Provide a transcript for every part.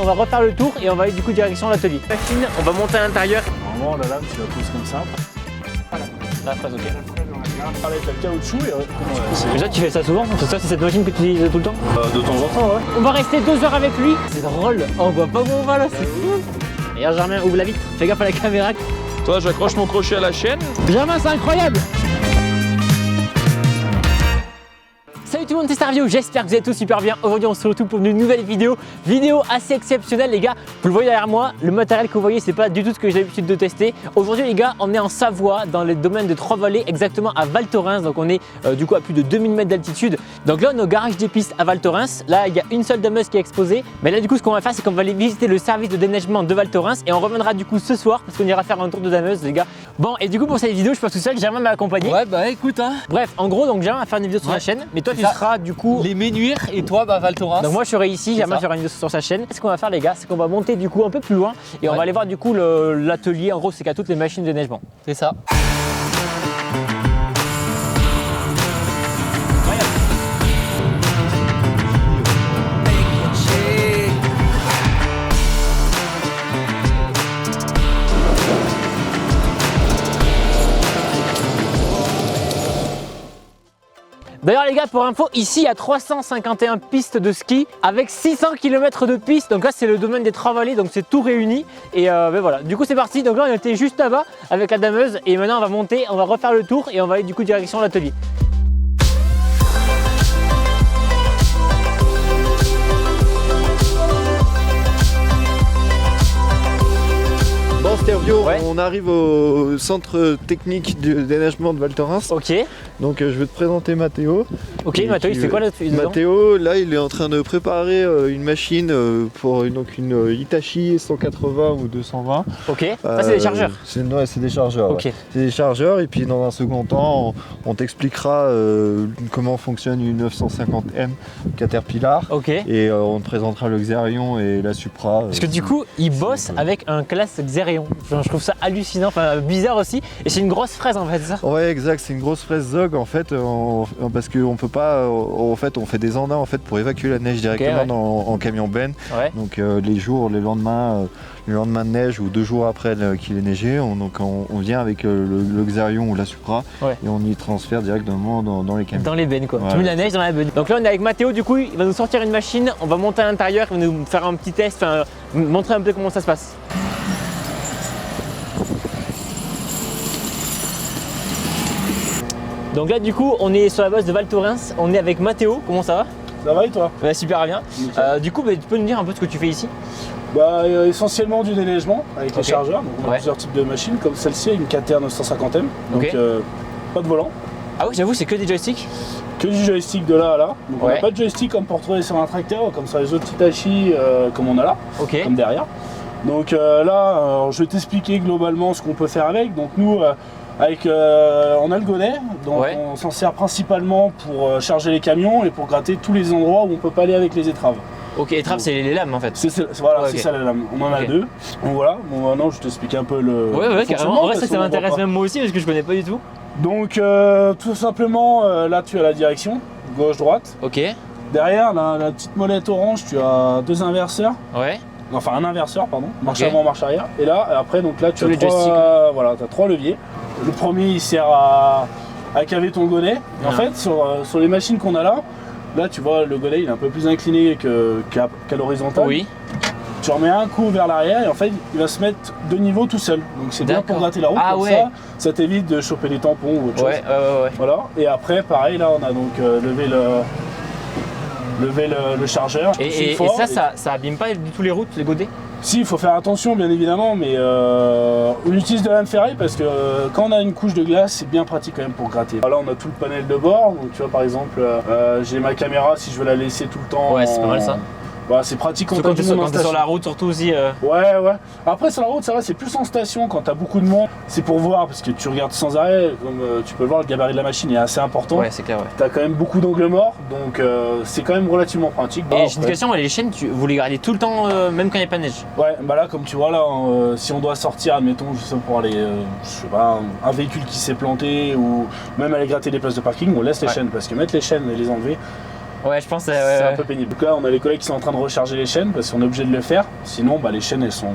on va refaire le tour et on va aller du coup direction l'atelier. Machine, on va monter à l'intérieur. Normalement, la lame, tu la poses comme ça. Voilà, la fraise, ok. Avec le caoutchouc et Mais ça, tu fais ça souvent? Ça, c'est cette machine que tu utilises tout le temps? de temps en temps, ouais. On va rester 2 heures avec lui. C'est drôle, on voit pas où on va là, c'est fou. Regarde Germain, ouvre la vitre, fais gaffe à la caméra. Toi, j'accroche mon crochet à la chaîne. Germain, c'est incroyable. Salut tout le monde, c'est Starvio, j'espère que vous êtes tous super bien. Aujourd'hui on se retrouve pour une nouvelle vidéo assez exceptionnelle les gars. Vous le voyez derrière moi, le matériel que vous voyez c'est pas du tout ce que j'ai l'habitude de tester. Aujourd'hui les gars, on est en Savoie, dans le domaine de Trois-Vallées, exactement à Val Thorens. Donc on est du coup à plus de 2000 mètres d'altitude. Donc là on est au garage des pistes à Val Thorens. Là il y a une seule dameuse qui est exposée. Mais là du coup ce qu'on va faire c'est qu'on va aller visiter le service de déneigement de Val Thorens. Et on reviendra du coup ce soir parce qu'on ira faire un tour de dameuse les gars. Bon et du coup pour cette vidéo je suis pas tout seul, Germain m'a accompagné. Ouais, bah écoute, hein. Bref, en gros donc Germain va faire une vidéo sur sa chaîne. Mais toi tu seras du coup Les Ménuires et toi, bah Val Thorens. donc moi je serai ici, Germain fera une vidéo sur sa chaîne. Ce qu'on va faire les gars, c'est qu'on va monter du coup un peu plus loin et on va aller voir du coup l'atelier. En gros c'est qu'il y a toutes les machines de neigement. C'est ça. D'ailleurs les gars, pour info, ici il y a 351 pistes de ski avec 600 km de pistes. Donc là c'est le domaine des Trois-Vallées, donc c'est tout réuni. Et ben voilà, du coup c'est parti. Donc là on était juste là-bas avec la dameuse et maintenant on va monter, on va refaire le tour et on va aller du coup direction l'atelier. Bon Starvio, Ouais. on arrive au centre technique de déneigement de Val Thorens. Ok, Donc je vais te présenter Mathéo. ok, Et Mathieu il fait quoi là-dessus? Mathéo, là il est en train de préparer une machine pour une Hitachi 180 ou 220. Ok, ça c'est des chargeurs. Ouais, c'est des chargeurs. Ok. Ouais. C'est des chargeurs et puis dans un second temps, on t'expliquera comment fonctionne une 950M Caterpillar. Ok. Et on te présentera le Xerion et la Supra. Parce que du coup, il bosse avec un classe Xerion. Je trouve ça hallucinant, enfin bizarre aussi. Et c'est une grosse fraise en fait, ça. Ouais, exact, c'est une grosse fraise Zog en fait, parce qu'on peut pas, en fait, on fait des andins en fait pour évacuer la neige directement ouais. en camion ben. Ouais. Donc les lendemains de neige ou 2 jours après qu'il est neigé, on vient avec le Xerion ou la Supra Ouais. et on y transfère directement dans les camions. Dans les bennes quoi. Ouais. Tu mets la neige dans la benne. Donc là on est avec Mathéo, du coup il va nous sortir une machine, on va monter à l'intérieur, il va nous faire un petit test, enfin montrer un peu comment ça se passe. Donc là du coup on est sur la base de Val Thorens, on est avec Mathéo, comment ça va? Ça va et toi? Bah, super bien. Du coup tu peux nous dire un peu ce que tu fais ici? Bah, essentiellement du déneigement avec les Ok. chargeurs. Donc, on a Ouais. plusieurs types de machines, comme celle-ci, une Cater 950M. Donc Ok. pas de volant, Ah oui j'avoue c'est que des joysticks? que du joystick de là à là. Donc on Ouais. n'a pas de joystick comme pour retrouver sur un tracteur, comme sur les autres Hitachi, comme on a là, Ok. comme derrière. Donc là, je vais t'expliquer globalement ce qu'on peut faire avec. Donc nous, on a le godet, donc Ouais. on s'en sert principalement pour charger les camions et pour gratter tous les endroits où on peut pas aller avec les étraves. Ok, les trappes c'est les lames en fait. Voilà, Ouais, c'est ok. ça la lame. On en a Ok. 2. Donc voilà, bon maintenant je t'explique un peu le. Ouais le ouais carrément, fonctionnement, en vrai parce ça qu'on en m'intéresse voit pas. même moi aussi parce que je connais pas du tout. Donc tout simplement, là tu as la direction, gauche-droite. Ok, Derrière, la petite molette orange, tu as 2 inverseurs. ouais. Enfin un inverseur, pardon. Marche Ok. avant, marche arrière. Et là, après, donc là tu Tous as les joysticks. voilà, tu as 3 leviers. Le premier il sert à caver ton godet. Et en Ah. fait, sur les machines qu'on a là tu vois le godet il est un peu plus incliné qu'à l'horizontale. Oui. Tu remets un coup vers l'arrière et en fait il va se mettre de niveau tout seul. Donc c'est bien pour D'accord. gratter la route. Ah comme ouais. ça t'évite de choper des tampons ou autre chose. Ouais. Voilà. Et après pareil là on a donc levé le chargeur. Et ça abîme pas du tout les routes, les godets? Si, il faut faire attention bien évidemment, mais on utilise de la lame ferrée parce que quand on a une couche de glace, c'est bien pratique quand même pour gratter. Là on a tout le panel de bord, donc tu vois par exemple, j'ai ma caméra si je veux la laisser tout le temps. Ouais, c'est pas mal ça. Voilà, c'est pratique quand Surtout t'as quand du monde en t'es sur station. la route, surtout aussi. Ouais. Après sur la route ça va, c'est plus en station quand t'as beaucoup de monde. C'est pour voir parce que tu regardes sans arrêt, comme tu peux le voir, le gabarit de la machine est assez important. Ouais, c'est clair, ouais. T'as quand même beaucoup d'angles morts, donc c'est quand même relativement pratique. Et j'ai une question, les chaînes, vous les gardez tout le temps, même quand il n'y a pas de neige? Ouais, bah là comme tu vois là, si on doit sortir, admettons, je sais, pour aller, je sais pas, un véhicule qui s'est planté ou même aller gratter des places de parking, on laisse les Ouais. chaînes parce que mettre les chaînes et les enlever, Ouais, je pense. C'est un peu pénible. Donc là, on a les collègues qui sont en train de recharger les chaînes parce qu'on est obligé de le faire. Sinon, bah, les chaînes elles sont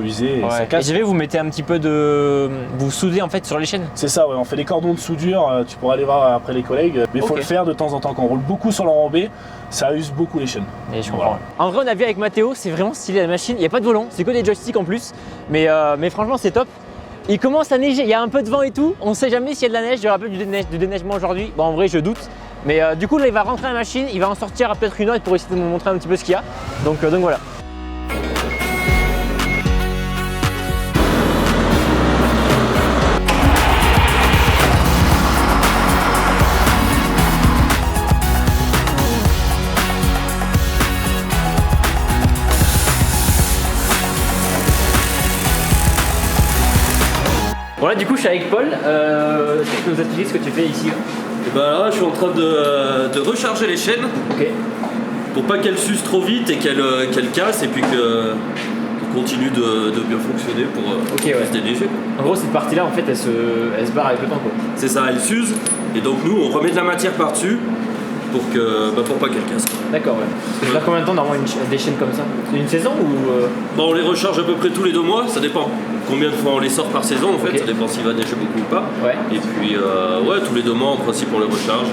usées et ça Et casse. j'ai vu, vous mettez un petit peu de. Vous soudez en fait sur les chaînes. C'est ça, ouais, on fait des cordons de soudure. Tu pourras aller voir après les collègues. Mais il faut Ok. le faire de temps en temps. Quand on roule beaucoup sur l'enrobé, ça use beaucoup les chaînes. Et je Voilà. comprends. En vrai, on a vu avec Mathéo, c'est vraiment stylé la machine. Il n'y a pas de volant, c'est que des joysticks en plus. Mais franchement, c'est top. Il commence à neiger, il y a un peu de vent et tout. On ne sait jamais s'il y a de la neige. Il y aura peu du déneigement aujourd'hui. Bon, en vrai, je doute. Mais du coup, là, il va rentrer la machine. Il va en sortir à peut-être une heure pour essayer de nous montrer un petit peu ce qu'il y a. Donc voilà. Bon là du coup je suis avec Paul, est-ce que tu peux nous expliquer ce que tu fais ici là? Et bah là, je suis en train de recharger les chaînes Ok. pour pas qu'elles s'usent trop vite et qu'elles cassent et puis qu'elles continuent de bien fonctionner pour ouais. se déneiger. En gros cette partie là en fait elle se barre avec le temps quoi. C'est ça, elles s'usent et donc nous on remet de la matière par-dessus pour pas qu'elles cassent. D'accord ouais. Ça fait combien de temps normalement des chaînes comme ça? C'est une saison ou Bon, on les recharge à peu près tous les 2 mois, ça dépend combien de fois on les sort par saison en fait, Ok. ça dépend s'il va neiger beaucoup ou pas. Ouais. Et puis ouais, tous les 2 mois en principe on les recharge.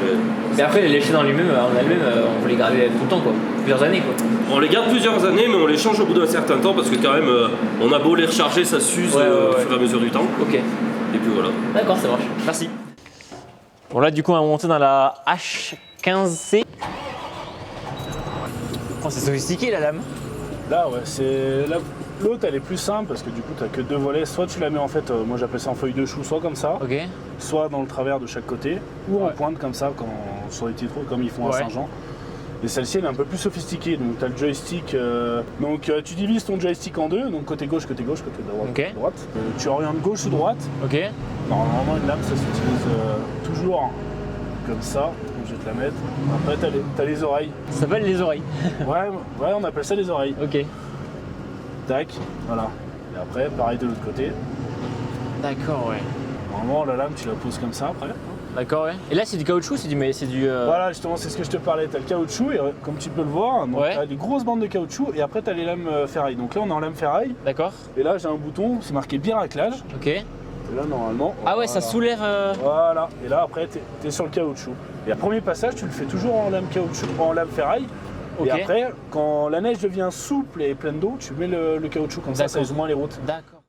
Et après les chaînes en elles-mêmes on peut les garder tout le temps quoi. Plusieurs années quoi. On les garde plusieurs années mais on les change au bout d'un certain temps parce que quand même on a beau les recharger, ça s'use Ouais. au fur et à mesure du temps. Ok. Et puis voilà. D'accord ça marche. Merci. Bon là du coup on va monter dans la H15C. Oh, c'est sophistiqué la lame. Là, ouais, l'autre elle est plus simple parce que du coup, tu n'as que 2 volets. Soit tu la mets en fait, moi j'appelle ça en feuille de chou, soit comme ça, Ok. soit dans le travers de chaque côté, ou en pointe comme ça, sur les titres comme ils font à Ouais. Saint-Jean. Et celle-ci elle est un peu plus sophistiquée, donc tu as le joystick, tu divises ton joystick en 2, donc côté gauche, côté droite. Ok. droite. Tu orientes gauche ou droite. Ok. Normalement une lame ça s'utilise toujours comme ça, donc je vais te la mettre. Après t'as les oreilles. Ça s'appelle les oreilles. Ouais, on appelle ça les oreilles. Ok. Tac, voilà. Et après, pareil de l'autre côté. D'accord ouais. Normalement, la lame, tu la poses comme ça après. D'accord ouais. Et là c'est du caoutchouc, c'est du. Voilà, justement, c'est ce que je te parlais. Tu as le caoutchouc, et comme tu peux le voir, Ouais. tu as des grosses bandes de caoutchouc, et après, tu as les lames ferraille. Donc là, on est en lame ferraille, D'accord. et là, j'ai un bouton, c'est marqué bien raclage. Ok. Et là, normalement. Ah ouais, ça voilà. soulève. Voilà, et là, après, tu es sur le caoutchouc. Et le premier passage, tu le fais toujours en lame caoutchouc, en lame ferraille. Ok. Et après, quand la neige devient souple et pleine d'eau, tu mets le caoutchouc comme ça D'accord. use moins les routes. D'accord.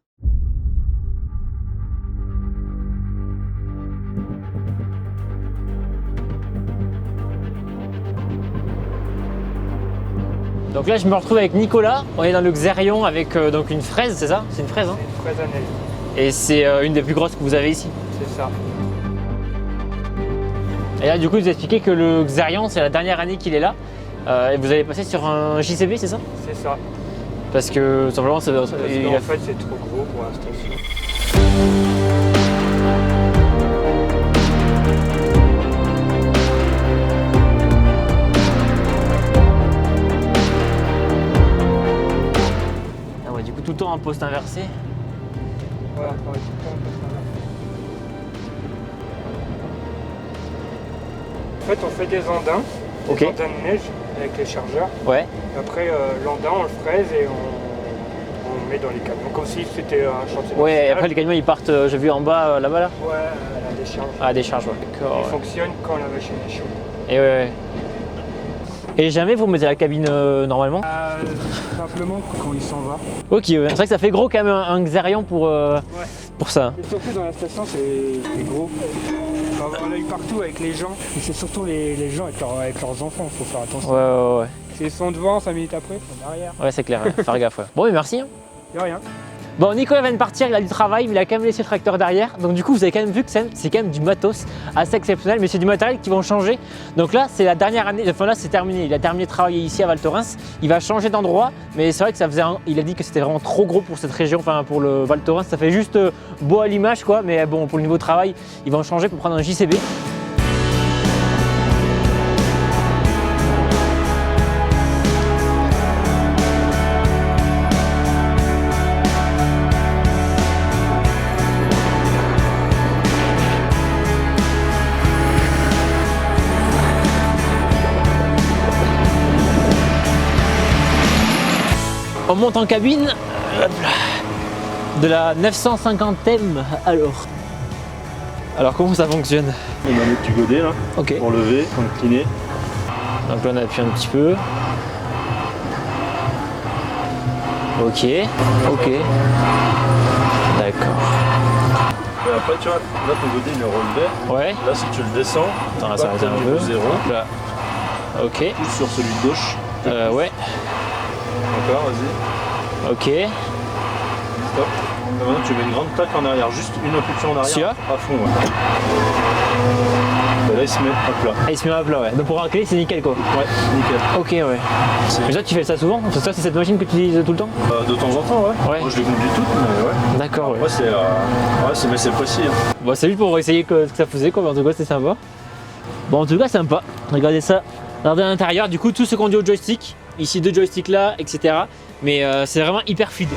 Donc là, je me retrouve avec Nicolas. On est dans le Xerion avec donc une fraise, c'est ça? C'est une fraise, hein? Fraise à neige, Et c'est une des plus grosses que vous avez ici. c'est ça. Et là, du coup, vous expliquez que le Xerion, c'est la dernière année qu'il est là. Et vous allez passer sur un JCB, c'est ça? C'est ça. Parce que simplement, Parce qu'en fait, c'est trop gros pour l'instant. Ah ouais, du coup, tout le temps en poste inversé. Voilà, on va tout le temps comme ça. En fait, on fait des andins, Ok. des andins de neige avec les chargeurs. Ouais. Après, l'andin, on le fraise et on met dans les camions, comme si c'était un chantier. Ouais, et national. après les camions ils partent, j'ai vu en bas là-bas là. Ouais, à la décharge. Ah, des charges, ouais. D'accord. Il Ouais. fonctionne quand la machine est chaude. Et ouais. Et jamais vous mettez la cabine normalement? Simplement quand il s'en va. Ok, ouais. C'est vrai que ça fait gros quand même un Xerion pour ça. Et surtout dans la station, c'est gros. On va avoir l'œil partout avec les gens. Et c'est surtout les gens avec leurs enfants, il faut faire attention. Ouais. S'ils sont devant, 5 minutes après, ils sont derrière. Ouais, c'est clair, ouais. Faire gaffe. Ouais. Bon, mais merci. Hein. Y'a rien. Bon, Nicolas vient de partir, il a du travail, mais il a quand même laissé le tracteur derrière. Donc du coup, vous avez quand même vu que c'est quand même du matos assez exceptionnel, mais c'est du matériel qui vont changer. Donc là, c'est la dernière année, enfin là, c'est terminé. Il a terminé de travailler ici à Val Thorens. Il va changer d'endroit, mais c'est vrai que ça faisait, il a dit que c'était vraiment trop gros pour cette région, enfin pour le Val Thorens. Ça fait juste beau à l'image, quoi. Mais bon, pour le niveau de travail, il va en changer pour prendre un JCB. On monte en cabine. Hop là. De la 950M alors. Alors comment ça fonctionne? On a le petit godet là, Ok. pour lever, incliner. Donc là on appuie un petit peu. Ok. Ok. D'accord. Et après tu vois, là ton godet il est relevé. Ouais. Là si tu le descends, Attends, là, tu ça vas arrête un niveau peu. 0. Là. Ok. Pousse sur celui de gauche. Ouais. Encore, vas-y. Ok. Stop. Et maintenant tu mets une grande claque en arrière, juste une impulsion en arrière. Celui-là à fond, ouais. Et là il se met à plat. Ah, il se met à plat, ouais. Donc pour racler, c'est nickel quoi. Ouais, nickel. Ok, ouais. Mais ça, tu fais ça souvent? Parce que ça, c'est cette machine que tu utilises tout le temps? De temps en temps, ouais. Ouais. Moi je les conduis toutes, mais ouais. D'accord, ouais. Après mais c'est précis. Hein. Bon, c'est juste pour essayer ce que ça faisait, quoi. Mais en tout cas, c'est sympa. Bon, en tout cas, sympa. Regardez ça. Regardez à l'intérieur, du coup, tout se conduit au joystick. Ici, 2 joysticks là, etc. Mais c'est vraiment hyper fluide.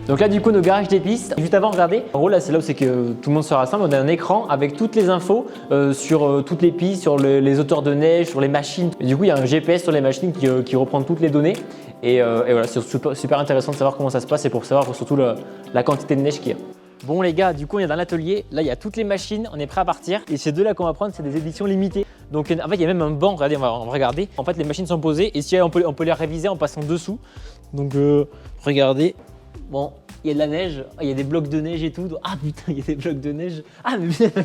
Donc là, du coup, nos garages des pistes. Juste avant, regardez. En gros, là, c'est là où c'est que tout le monde se rassemble. On a un écran avec toutes les infos sur toutes les pistes, sur les hauteurs de neige, sur les machines. Et du coup, il y a un GPS sur les machines qui reprend toutes les données. Et voilà, c'est super intéressant de savoir comment ça se passe et pour savoir surtout la quantité de neige qu'il y a. Bon les gars, du coup on est dans l'atelier, là il y a toutes les machines, on est prêt à partir et ces deux là qu'on va prendre c'est des éditions limitées. Donc en fait il y a même un banc, regardez, on va regarder. En fait les machines sont posées et si on peut les réviser en passant dessous. Donc regardez, bon il y a de la neige, il y a des blocs de neige et tout. Ah putain il y a des blocs de neige, ah mais putain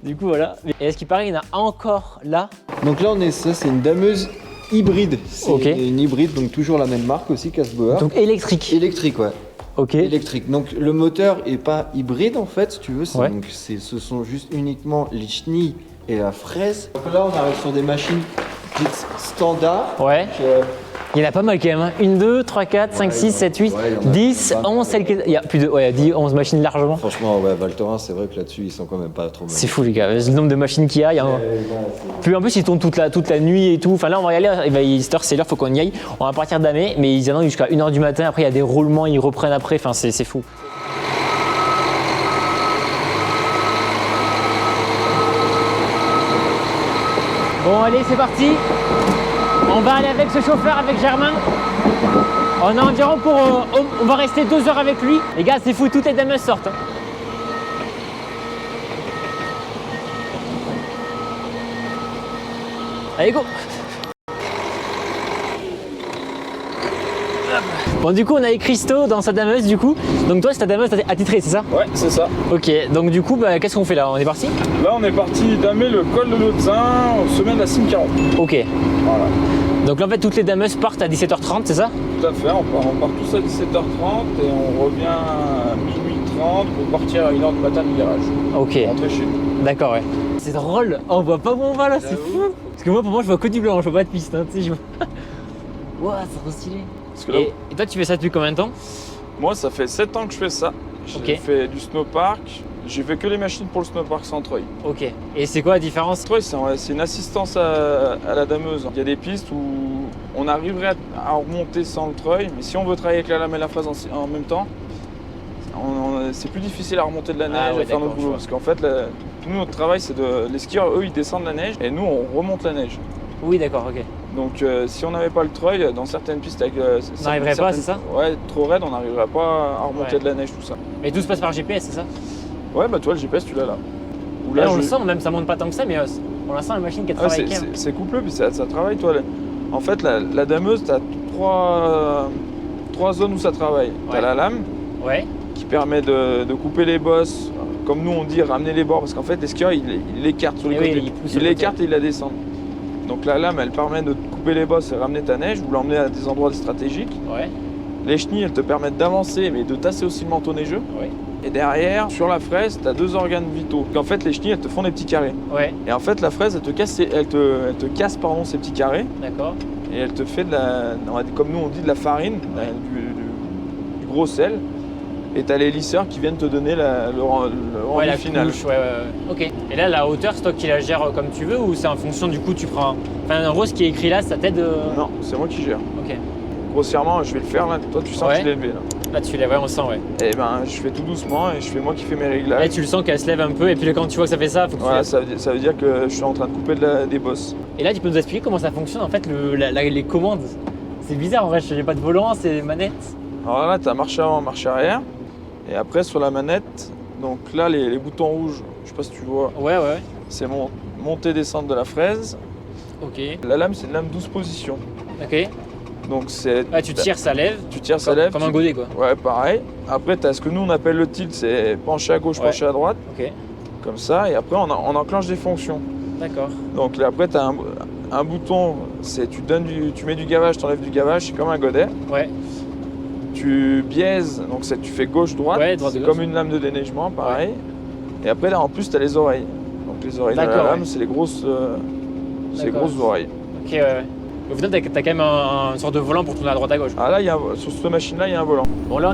du coup voilà. Et à ce qui paraît il y en a encore là. Donc là, c'est une dameuse hybride. C'est Ok. une hybride, donc toujours la même marque aussi, Casbauer. Donc électrique. Électrique, ouais. Ok. Électrique. Donc le moteur est pas hybride en fait, si tu veux. Ouais. Donc ce sont juste uniquement les chenilles et la fraise. Donc là, on arrive sur des machines dites standards. Ouais. Donc, Il y en a pas mal quand même. Hein. 1, 2, 3, 4, 5, 6, 7, 8, ouais, il y en a 10, pas mal. 11, il y a plus de 10, 11 machines largement. franchement, ouais, Valtorin, c'est vrai que là-dessus, ils sont quand même pas trop mal. C'est fou les gars, le nombre de machines qu'il y a. Puis en plus ils tournent toute la nuit et tout. Enfin là on va y aller, cette heure c'est l'heure, faut qu'on y aille. On va partir d'Amé, mais ils en ont jusqu'à 1h du matin. Après il y a des roulements, ils reprennent après. Enfin c'est fou. Bon allez c'est parti. On va aller avec ce chauffeur, avec Germain. On a environ pour... on va rester 2 heures avec lui. Les gars c'est fou, toutes les dameuses sortent. Hein. Allez go. Bon du coup on a avec Christo dans sa dameuse du coup. Donc toi c'est ta dameuse attitrée c'est ça? Ouais, c'est ça. Ok donc du coup qu'est-ce qu'on fait là? On est parti? Là, on est parti damer le col de l'Autzin, semaine de la Cime 40. Ok. Voilà. Donc là en fait toutes les dameuses partent à 17h30 c'est ça? Tout à fait, on part tous à 17h30 et on revient à minuit 30 pour partir à 1h du matin du garage. Ok. Rentrer chez nous. D'accord ouais. C'est drôle, on voit pas où on va là, c'est fou. Parce que moi pour moi je vois que du blanc, je vois pas de piste, hein, tu sais, je vois. Ouah, c'est trop stylé. Parce que là, Et toi tu fais ça depuis combien de temps? moi, ça fait 7 ans que je fais ça. J'ai Ok. fait du snowpark. J'ai fait que les machines pour le snowpark sans treuil. Ok. Et c'est quoi la différence? Treuil, c'est une assistance à la dameuse. Il y a des pistes où on arriverait à remonter sans le treuil, mais si on veut travailler avec la lame et la fraise en même temps, c'est plus difficile à remonter de la neige, Ah ouais, à faire d'accord, notre je boulot. vois. Parce qu'en fait, nous, notre travail, c'est les skieurs, eux, ils descendent la neige et nous, on remonte la neige. Oui d'accord, ok. Donc si on n'avait pas le treuil, dans certaines pistes avec... On n'arriverait pas, c'est ça? Ouais, trop raide, on n'arriverait pas à remonter Ouais. de la neige, tout ça. Mais tout se passe par GPS c'est ça? Ouais, bah toi, le GPS, tu l'as là. Ou Là, on je- le sent même, ça monte pas tant que ça, mais on la sent la machine qui Ah, travaille c'est- avec elle. c'est coupleux, puis ça travaille, toi. En fait, la dameuse, tu as trois zones où ça travaille. Tu Ouais. as la lame, Ouais. qui permet de couper les bosses, comme nous on dit, ramener les bords, parce qu'en fait, les skieurs, ils l'écartent sur les Eh oui, côtés. ils poussent sur Ils le l'écartent et ils la descendent. Donc la lame, elle permet de couper les bosses et ramener ta neige, ou l'emmener à des endroits stratégiques. Ouais. Les chenilles, elles te permettent d'avancer, mais de tasser aussi le manteau neigeux. Ouais. Et derrière, sur la fraise, tu as 2 organes vitaux. En fait, les chenilles, elles te font des petits carrés. Ouais. Et en fait, la fraise, elle te casse, ces petits carrés. D'accord. Et elle te fait comme nous on dit, de la farine, du gros sel. Et t'as les lisseurs qui viennent te donner le rendu Ouais, la final. couche, ouais. Ok. Et là, la hauteur, c'est toi qui la gères comme tu veux ou c'est en fonction du coup tu prends. Enfin, en gros, ce qui est écrit là, ça t'aide. Non, c'est moi qui gère. Ok. Grossièrement, je vais le faire là. Toi, tu sens Ouais. que je l'ai élevé là. Là tu lèves, ouais, on le sent, ouais. Et ben je fais tout doucement et je fais moi qui fais mes Là réglages. tu le sens qu'elle se lève un peu et puis quand tu vois que ça fait ça, faut que Voilà, tu lèves. ça veut dire que je suis en train de couper des bosses. Et là tu peux nous expliquer comment ça fonctionne en fait, les commandes. C'est bizarre en vrai, je n'ai pas de volant, c'est des manettes. Alors là, tu as marche avant, marche arrière. Et après, sur la manette, donc là, les boutons rouges, je sais pas si tu vois, Ouais, ouais, c'est monter, descendre de la fraise. ok. La lame, c'est une lame 12 positions. Ok. Donc c'est. Ah, tu tires, ça lève. Tu tires, ça Comme, lève. comme un godet quoi. Ouais, pareil. Après, tu as ce que nous, on appelle le tilt, c'est pencher à gauche, Ouais. pencher à droite, Ok, comme ça. Et après, on enclenche des fonctions. d'accord. Donc là, après, tu as un bouton, c'est tu mets du gavage, tu enlèves du gavage, c'est comme un godet. Ouais, Tu biaises, donc tu fais gauche-droite, Ouais, droite, c'est gauche. comme une lame de déneigement, pareil. Et après, là, en plus, tu as les oreilles. Donc les oreilles de la D'accord, lame, ouais. c'est les grosses D'accord. oreilles. ok, ouais. Au final, t'as quand même une sorte de volant pour tourner à droite à gauche. Ah là, sur cette machine-là, il y a un volant. Bon, là, on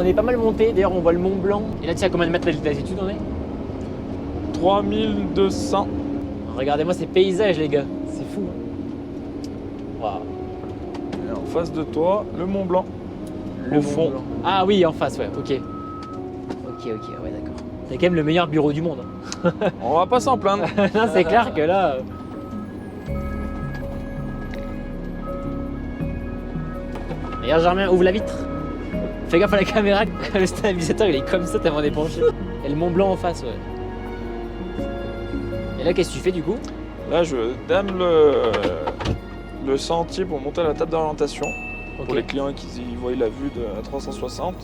est pas mal monté. D'ailleurs, on voit le Mont Blanc. Et là, tu sais à combien de mètres d'altitude on est? 3200. Regardez-moi ces paysages, les gars. C'est fou. Waouh. Et en face de toi, le Mont Blanc. Le Au Mont fond. Blanc. Ah oui, en face, ouais, ok. Ok, ouais, d'accord. C'est quand même le meilleur bureau du monde. On va pas s'en plaindre. Non, c'est clair que là. D'ailleurs, Germain, ouvre la vitre. Fais gaffe à la caméra, le stabilisateur il est comme ça tellement dépenché. Et le Mont Blanc en face, ouais. Et là, qu'est-ce que tu fais du coup? Là, je dame le sentier pour monter à la table d'orientation. Ok. Pour les clients qui voient la vue de 360.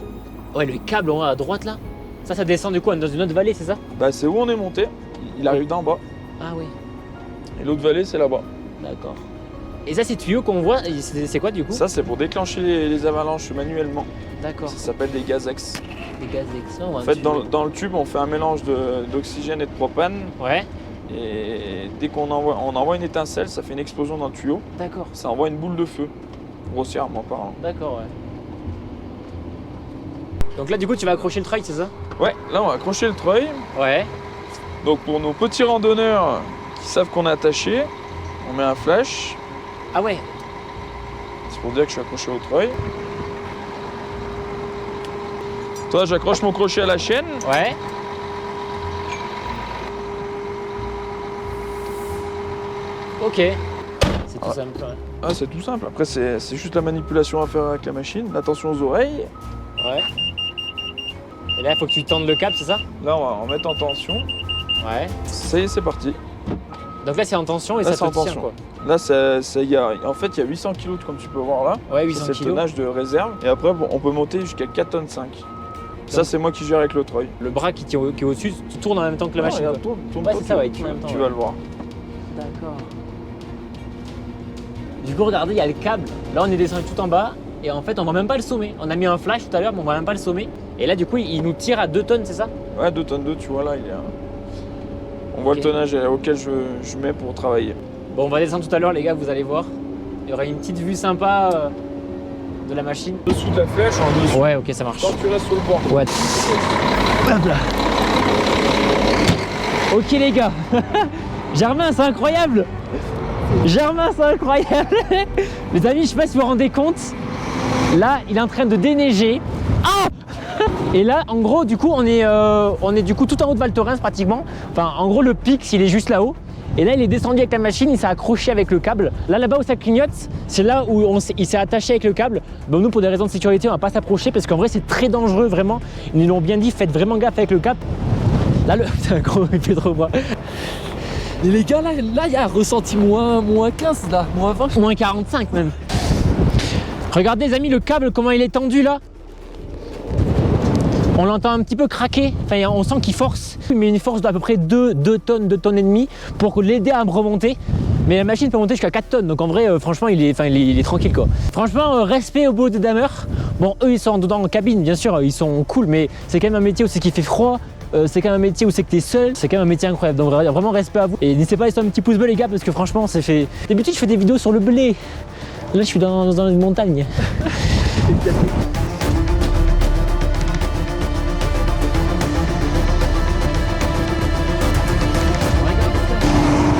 Ouais, le câble en haut à droite là. Ça descend du coup dans une autre vallée, c'est ça? Bah, c'est où on est monté. Il arrive d'en bas. Ah oui, Et l'autre vallée, c'est là-bas. d'accord. Et ça, ces tuyaux qu'on voit, c'est quoi du coup? Ça, c'est pour déclencher les avalanches manuellement. D'accord. Ça s'appelle des gazex. Des gaz d'excellent. En fait, dans le tube, on fait un mélange d'oxygène et de propane. Ouais, Et dès qu'on envoie une étincelle, ça fait une explosion dans le tuyau. d'accord. Ça envoie une boule de feu, grossièrement parlant. D'accord, ouais. Donc là, du coup, tu vas accrocher le treuil, c'est ça? Ouais, là, on va accrocher le treuil. Ouais. Donc, pour nos petits randonneurs qui savent qu'on est attaché, on met un flash. Ah ouais. C'est pour dire que je suis accroché au treuil. Toi, j'accroche mon crochet à la chaîne. Ouais. Ok. C'est tout simple. Ouais. Ah, c'est tout simple. Après, c'est juste la manipulation à faire avec la machine. Attention aux oreilles. Ouais. Et là, il faut que tu tendes le câble, c'est ça? Là, on va en mettre en tension. Ouais. Ça y est, c'est parti. Donc là, c'est en tension et Là, ça c'est en te tient, tension. quoi. Là, en fait, il y a 800 kg, comme tu peux voir là. Ouais, Ça, 800 c'est le kilos. tonnage de réserve. Et après, bon, on peut monter jusqu'à 4,5 tonnes. Ça, c'est moi qui gère avec le treuil. Le bras qui est au-dessus, tu tournes en même temps que la Ah, machine. regarde, quoi. tourne, Ouais, c'est ça, ouais, il tourne en même temps, tu ouais. vas le voir. D'accord. Du coup, regardez, il y a le câble. Là, on est descendu tout en bas. Et en fait, on voit même pas le sommet. On a mis un flash tout à l'heure, mais on voit même pas le sommet. Et là, du coup, il nous tire à 2 tonnes, c'est ça? Ouais, 2 tonnes 2, tu vois là, il est. On voit Ok. le tonnage auquel je mets pour travailler. Bon, on va descendre tout à l'heure, les gars, vous allez voir. Il y aura une petite vue sympa de la machine. Dessous de la flèche, en dessous. Ouais, ok, ça marche. Quand tu restes sur le bord. Ouais. Hop là. Ok, les gars. Germain, c'est incroyable. Germain, c'est incroyable. Les amis, je sais pas si vous vous rendez compte. Là, il est en train de déneiger. Ah! Et là, en gros, du coup, on est du coup tout en haut de Val Thorens pratiquement. Enfin, en gros, le pic, il est juste là-haut. Et là, il est descendu avec la machine, il s'est accroché avec le câble. Là-bas où ça clignote, c'est là où il s'est attaché avec le câble. Donc nous, pour des raisons de sécurité, on va pas s'approcher parce qu'en vrai, c'est très dangereux, vraiment. Ils nous l'ont bien dit, faites vraiment gaffe avec le câble. Là, putain, gros, il fait trop moi. Et les gars, là, il y a ressenti moins 15, là, moins 20. Moins 45 même. Regardez les amis, le câble, comment il est tendu là. On l'entend un petit peu craquer, enfin, on sent qu'il force, mais une force d'à peu près 2 tonnes et demie pour l'aider à me remonter. Mais la machine peut monter jusqu'à 4 tonnes, donc en vrai, franchement, il est tranquille quoi. Franchement, respect au boulot des dameurs. Bon, eux, ils sont dedans en cabine, bien sûr, ils sont cool, mais c'est quand même un métier où c'est qu'il fait froid. C'est quand même un métier où c'est que t'es seul, c'est quand même un métier incroyable, donc vraiment respect à vous. Et n'hésitez pas à laisser un petit pouce bleu les gars, parce que franchement c'est fait. D'habitude je fais des vidéos sur le blé, là je suis dans une montagne.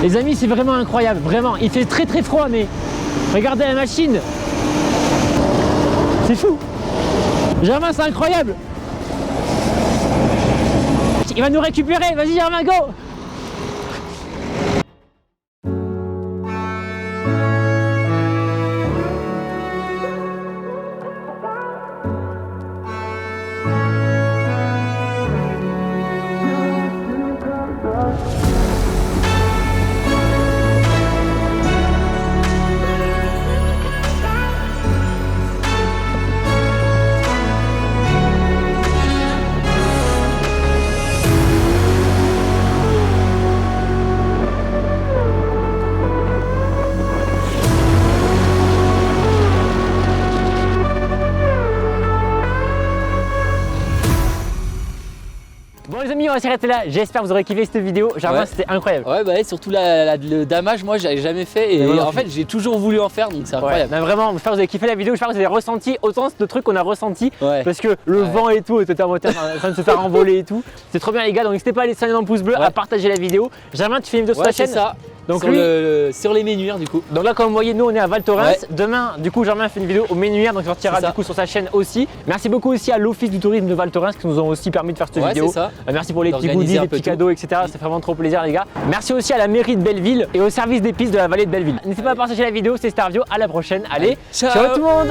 Les amis, c'est vraiment incroyable, vraiment, il fait très très froid, mais regardez la machine, c'est fou. Germain, c'est incroyable. Il va nous récupérer, vas-y Germain, go. Bon les amis, on va s'arrêter là. J'espère que vous aurez kiffé cette vidéo. Germain, Ouais. c'était incroyable. Ouais, bah, surtout le damage, moi, j'avais jamais fait. Et Mais moi non en fait, j'ai toujours voulu en faire, donc c'est Ouais, incroyable. non, vraiment, j'espère que vous avez kiffé la vidéo. J'espère que vous avez ressenti autant de trucs qu'on a ressenti. Ouais. Parce que le vent et tout était en train de se faire envoler et tout. C'est trop bien les gars, donc n'hésitez pas à laisser un énorme pouce bleu, à partager la vidéo. Germain, tu fais une vidéo sur ta Ouais, c'est chaîne. ça. Donc sur, lui, sur les Ménuires, du coup. donc là comme vous voyez, nous on est à Val Thorens. Ouais. Demain, du coup, Germain fait une vidéo au Ménuires, donc il sortira C'est ça. du coup sur sa chaîne aussi. Merci beaucoup aussi à l'Office du tourisme de Val Thorens qui nous ont aussi permis de faire cette Ouais, vidéo. c'est ça. Merci pour les petits D'organiser goodies, un les peu petits tout. cadeaux, etc. Ça fait vraiment trop plaisir les gars. Merci aussi à la mairie de Belleville et au service des pistes de la vallée de Belleville. N'hésitez pas à partager la vidéo, c'était Starvio, à la prochaine. Allez, Ciao. ciao tout le monde.